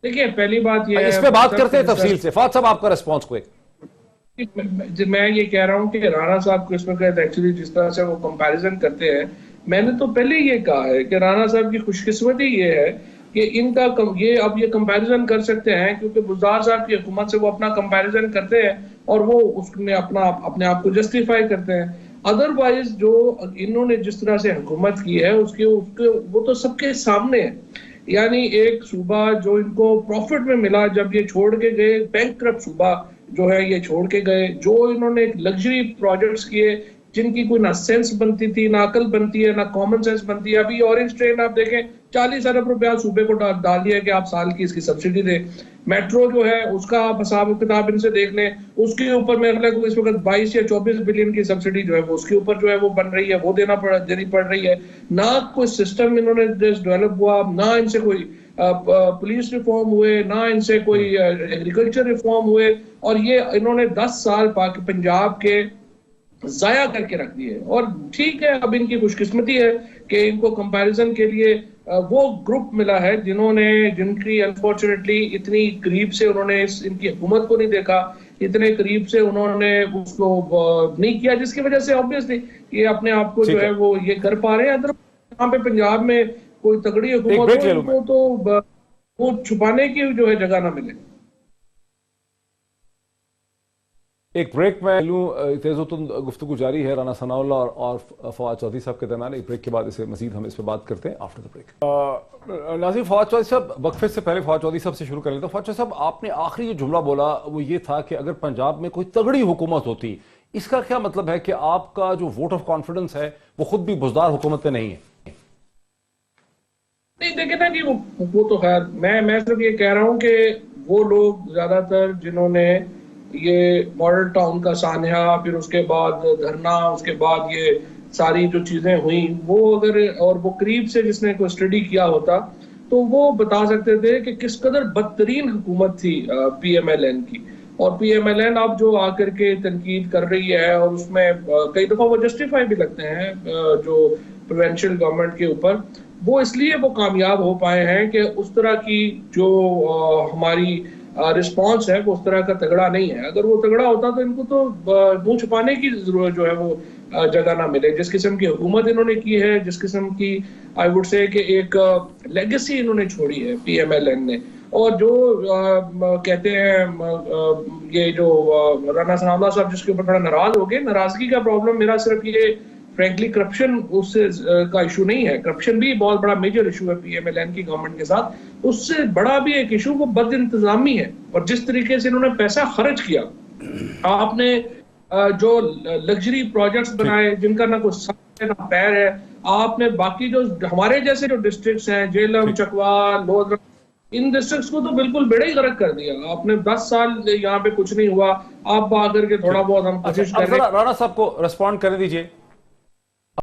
देखिए पहली बात यह इस है, पे बात करते हैं तफसील से। फवाद साहब आपका रिस्पॉन्स क्विक। मैं ये कह रहा हूं कि राणा साहब को इसमें एक्चुअली जिस तरह से वो कंपैरिजन करते हैं, मैंने तो पहले ये कहा है कि राणा साहब की खुशकिस्मती ये है कि इनका ये अब ये कंपैरिजन कर सकते हैं, क्योंकि बुज़दार साहब की हुकूमत से वो अपना कंपैरिजन करते हैं और वो उसमें अपने आप को जस्टिफाई करते हैं। अदरवाइज जो इन्होंने जिस तरह से हुकूमत की है उसके उसके वो तो सबके सामने है। यानी एक सूबा जो इनको प्रॉफिट में मिला जब ये छोड़ के गए, बैंकक्रप्ट सूबा जो है ये छोड़ के गए, जो इन्होंने एक लग्जरी प्रोजेक्ट्स किए जिनकी कोई ना सेंस बनती थी, ना अकल बनती है, ना कॉमन सेंस बनती है। अभी ऑरेंज ट्रेन आप देखें, 40 अरब रुपया सूबे को डाल दिया कि आप साल की इसकी सब्सिडी दें। मेट्रो जो है उसका आप हिसाब किताब इनसे देख लें, उसके ऊपर मेरे ख्याल इस वक्त 22 या 24 बिलियन की सब्सिडी जो है वो उसके ऊपर जो है वो बन रही है, वो देनी पड़ रही है। ना कोई सिस्टम इन्होंने डेवलप हुआ, ना इनसे कोई पुलिस रिफॉर्म हुए, ना इनसे कोई एग्रीकल्चर रिफॉर्म हुए, और ये इन्होंने 10 साल पंजाब के जाया करके रख दिए। और ठीक है, अब इनकी खुशकिस्मती है कि इनको कंपैरिजन के लिए वो ग्रुप मिला है जिनकी अनफॉर्चुनेटली इतनी करीब से उन्होंने इनकी हुकूमत को नहीं देखा, इतने करीब से उन्होंने उसको नहीं किया, जिसकी वजह से ऑब्वियसली ये अपने आप को जो है वो ये कर पा रहे हैं। अदर यहाँ पे पंजाब में कोई तगड़ी हुकूमत हो, इनको तो वो छुपाने की जो है जगह ना मिले। एक ब्रेक में लूं, तेज़ुतुन गुफ्तगू जारी है राना सनाउल्लाह और फवाद चौधरी साहब के दरमियान। एक ब्रेक के बाद इसे मजीद हम इस पर बात करते हैं आफ्टर द ब्रेक। नाज़रीन, फवाद चौधरी साहब, वक्फे से पहले फवाद चौधरी साहब से शुरू कर लेते हैं। फवाद चौधरी साहब, आपने आखिरी जो जुमला बोला वो ये था कि अगर पंजाब में कोई तगड़ी हुकूमत होती, इसका क्या मतलब है कि आपका जो वोट ऑफ कॉन्फिडेंस है वो खुद भी बुज़दार हुकूमत में नहीं है? नहीं, देखे ना कि वो तो खैर मैं सिर्फ ये कह रहा हूँ कि वो लोग ज्यादातर जिन्होंने ये मॉडल टाउन का सान्या, फिर उसके बाद धरना, उसके बाद ये सारी जो चीजें हुई, वो अगर और वो करीब से जिसने कोई स्टडी किया होता तो वो बता सकते थे कि किस कदर बदतरीन हुकूमत थी पीएमएलएन की। और पीएमएलएन अब जो आकर के तनकीद कर रही है, और उसमें कई दफा वो जस्टिफाई भी लगते हैं जो प्रोविंशियल गवर्नमेंट के ऊपर, वो इसलिए वो कामयाब हो पाए हैं कि उस तरह की जो हमारी रिस्पांस है वो उस तरह का तगड़ा नहीं है। अगर वो तगड़ा होता तो इनको तो मुंह छुपाने की जरूरत जो है वो जगह ना मिले। जिस किस्म की हुकूमत इन्होंने की है, जिस किस्म की आई वुड से कि एक लेगेसी इन्होंने छोड़ी है पीएमएलएन ने, और जो कहते हैं ये जो राणा सनाउल्लाह साहब जिसके ऊपर थोड़ा नाराज हो गए, नाराजगी का प्रॉब्लम मेरा सिर्फ ये फ्रैंकली करप्शन उससे का इशू नहीं है। करप्शन भी बहुत बड़ा मेजर इशू है पीएमएलएन की गवर्नमेंट के साथ। उससे बड़ा भी एक इशू वो बद इंतजामी है, और जिस तरीके से इन्होंने पैसा खर्च किया। आपने जो लग्जरी प्रोजेक्ट्स बनाए जिनका ना कोई सर है ना पैर है, आपने बाकी जो हमारे जैसे जो डिस्ट्रिक्ट्स हैं, जेलम, चकवा, लोधरा, इन डिस्ट्रिक्ट्स को तो बिल्कुल बेड़ा ही गर्क कर दिया आपने। 10 साल यहाँ पे कुछ नहीं हुआ, आप आकर के थोड़ा बहुत हम कोशिश कर रहे हैं। राणा साहब को रिस्पॉन्ड करने दीजिए।